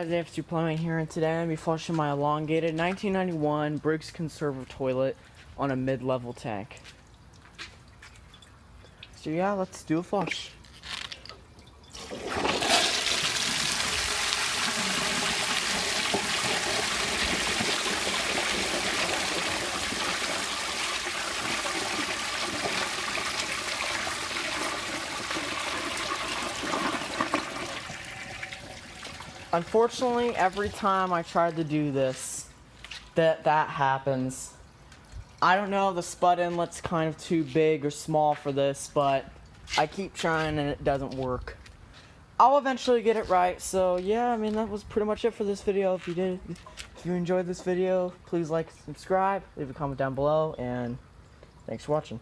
guys, AFC Plumbing here, and today I'm going to be flushing my elongated 1991 Briggs Conserver toilet on a mid-level tank. So yeah, let's do a flush. Unfortunately, every time I try to do this, that happens. I don't know, the spud inlet's kind of too big or small for this, but I keep trying and it doesn't work. I'll eventually get it right, so yeah, I mean, that was pretty much it for this video. If you enjoyed this video, please like, subscribe, leave a comment down below, and thanks for watching.